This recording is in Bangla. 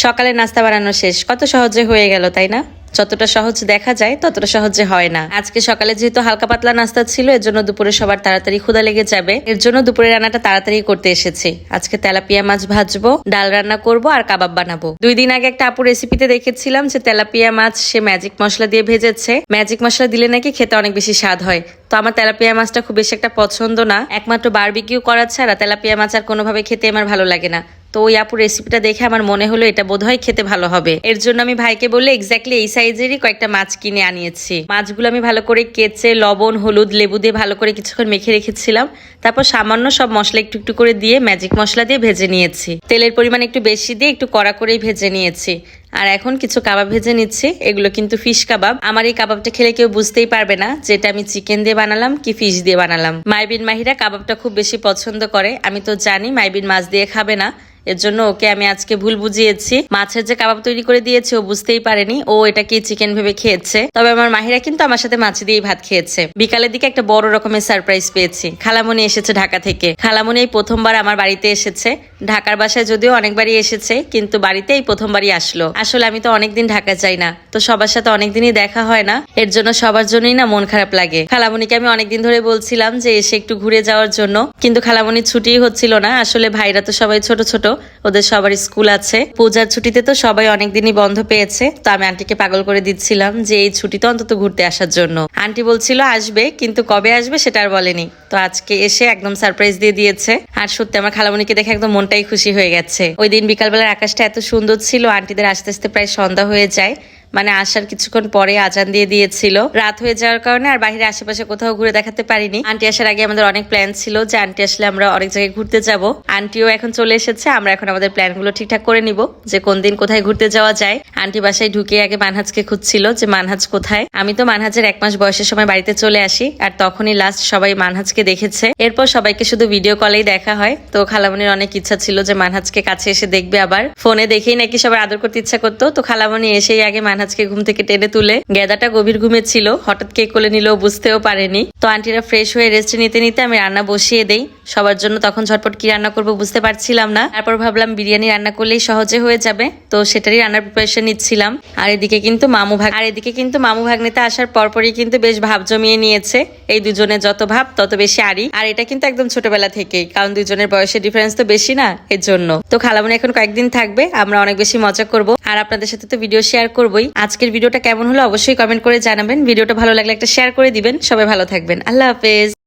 সকালে নাস্তা বানানো শেষ, কত সহজে হয়ে গেল তাই না? যতটা সহজ দেখা যায় ততটা সহজে হয় না। আজকে সকালে যেহেতু হালকা পাতলা নাস্তা ছিল, এর জন্য দুপুরে সবার তাড়াতাড়ি ক্ষুধা লেগে যাবে, এর জন্য দুপুরে রান্নাটা তাড়াতাড়ি করতে এসেছি। আজকে তেলাপিয়া মাছ ভাজবো, ডাল রান্না করব আর কাবাব বানাবো। 2 দিন আগে একটা আপু রেসিপিতে দেখেছিলাম যে তেলাপিয়া মাছ সে ম্যাজিক মশলা দিয়ে ভেজেছে। ম্যাজিক মশলা দিলে নাকি খেতে অনেক বেশি স্বাদ হয়। তো আমার তেলাপিয়া মাছটা খুব বেশি একটা পছন্দ না, একমাত্র বারবিকিউ করা ছাড়া তেলাপিয়া মাছ আর কোনোভাবে খেতে আমার ভালো লাগে না। তো ওই আপুর রেসিপিটা দেখে আমার মনে হলো এটা বোধহয় খেতে ভালো হবে। এর জন্য আমি ভাইকে বললে এক্স্যাক্টলি এই সাইজেরই কয়েকটা মাছ কিনে আনিয়েছি। মাছগুলো আমি ভালো করে কেচে লবণ হলুদ লেবু দিয়ে ভালো করে কিছুক্ষণ মেখে রেখেছিলাম। তারপর সামান্য সব মশলা একটু একটু করে দিয়ে ম্যাজিক মশলা দিয়ে ভেজে নিয়েছি। তেলের পরিমাণ একটু বেশি দিয়ে একটু কড়া করেই ভেজে নিয়েছি। আর এখন কিছু কাবাব ভেজে নিচ্ছি। এগুলো কিন্তু ফিশ কাবাব। আমার এই কাবাবটা খেলে কেউ বুঝতেই পারবে না যে এটা আমি চিকেন দিয়ে বানালাম কি ফিশ দিয়ে বানালাম। মাইবিন মাহিরা কাবাবটা খুব বেশি পছন্দ করে। আমি তো জানি মাইবিন মাছ দিয়ে খাবে না, এর জন্য ওকে আমি আজকে ভুল বুঝিয়েছি। মাছের যে কাবাব তৈরি করে দিয়েছে ও বুঝতেই পারেনি, ও এটাকে চিকেন ভেবে খেয়েছে। তবে আমার মাহিরা কিন্তু আমার সাথে মাছ দিয়েই ভাত খেয়েছে। বিকালের দিকে একটা বড় রকমের সারপ্রাইজ পেয়েছি। খালামণি এসেছে ঢাকা থেকে। খালামণি এই প্রথমবার আমার বাড়িতে এসেছে। ঢাকার বাসায় যদিও অনেকবারই এসেছে, কিন্তু বাড়িতে এই প্রথমবারই আসলো। আসলে আমি তো অনেকদিন ঢাকা যাই না, তো সবার সাথে অনেকদিনই দেখা হয় না, এর জন্য সবার জন্যই না মন খারাপ লাগে। খালামণিকে আমি অনেকদিন ধরে বলছিলাম যে এসে একটু ঘুরে যাওয়ার জন্য, কিন্তু খালামণির ছুটিই হচ্ছিল না। আসলে ভাইরা তো সবাই ছোট ছোট, ওদের সবার স্কুল আছে। পূজার ছুটিতে তো সবাই অনেকদিনই বন্ধ পেয়েছে। তো আমি আন্টিকে পাগল করে দিচ্ছিলাম যে এই ছুটিতে অন্তত ঘুরতে আসার জন্য। আন্টি বলছিল আসবে, কিন্তু কবে আসবে সেটা আর বলেনি। তো আজকে এসে একদম সারপ্রাইজ দিয়ে দিয়েছে। আর সত্যি আমার খালামণিকে দেখে একদম মনটাই খুশি হয়ে গেছে। ওই দিন বিকালবেলার আকাশটা এত সুন্দর ছিল, আন্টিদের আস্তে আস্তে প্রায় সন্ধ্যা হয়ে যায়, মানে আসার কিছুক্ষণ পরে আজান দিয়ে দিয়েছিল। রাত হয়ে যাওয়ার কারণে আর বাইরে আশেপাশে কোথাও ঘুরে দেখাতে পারিনি। আন্টি আসার আগে আমাদের অনেক প্ল্যান ছিল যে আন্টি আসলে আমরা অনেক জায়গায় ঘুরতে যাব। আন্টিও এখন চলে এসেছে। আমরা এখন আমাদের প্ল্যানগুলো ঠিকঠাক করে নিব যে কোন দিন কোথায় ঘুরতে যাওয়া যায়। আন্টি বাসায় ঢুকে আগে মানহাজকে খুঁজছিল যে মানহাজ কোথায়। আমি তো মানহাজের 1 মাস বয়সের সময় বাড়িতে চলে আসি, আর তখনই লাস্ট সবাই মানহাজকে দেখেছে। এরপর সবাইকে শুধু ভিডিও কলেই দেখা হয়। তো খালামণির অনেক ইচ্ছা ছিল যে মানহাজকে কাছে এসে দেখবে, আবার ফোনে দেখেই নাকি সবার আদর করতে ইচ্ছা করতো। তো খালামণি এসেই আগে মানহাজকে ঘুম থেকে টেনে তুলে, গেদাটা গভীর ঘুমে ছিল, হঠাৎ কে কোলে নিলেও বুঝতেও পারেনি। তো আন্টিরা ফ্রেশ হয়ে রেস্ট নিতে নিতে আমি রান্না বসিয়ে দেই সবার জন্য। তখন ঝটপট কি রান্না করবো বুঝতে পারছিলাম না। তারপর ভাবলাম বিরিয়ানি রান্না করলেই সহজে হয়ে যাবে, তো সেটারই রান্নার প্রিপারেশন নিচ্ছিলাম। আর এদিকে কিন্তু মামু ভাগ্নেতে আসার পরপরই কিন্তু বেশ ভাব জমিয়ে নিয়েছে। এই দুজনে যত ভাব তত বেশি আড়ি। আর এটা কিন্তু একদম ছোটবেলা থেকেই, কারণ দুজনের বয়সের ডিফারেন্স তো বেশি না, এর জন্য। তো খালামণি এখন কয়েকদিন থাকবে, আমরা অনেক বেশি মজা করব, আর আপনাদের সাথে তো ভিডিও শেয়ার করবোই। আজকের ভিডিওটা কেমন হলো অবশ্যই কমেন্ট করে জানাবেন। ভিডিওটা ভালো লাগলে একটা শেয়ার করে দিবেন। সবাই ভালো থাকবেন। আল্লাহ হাফেজ।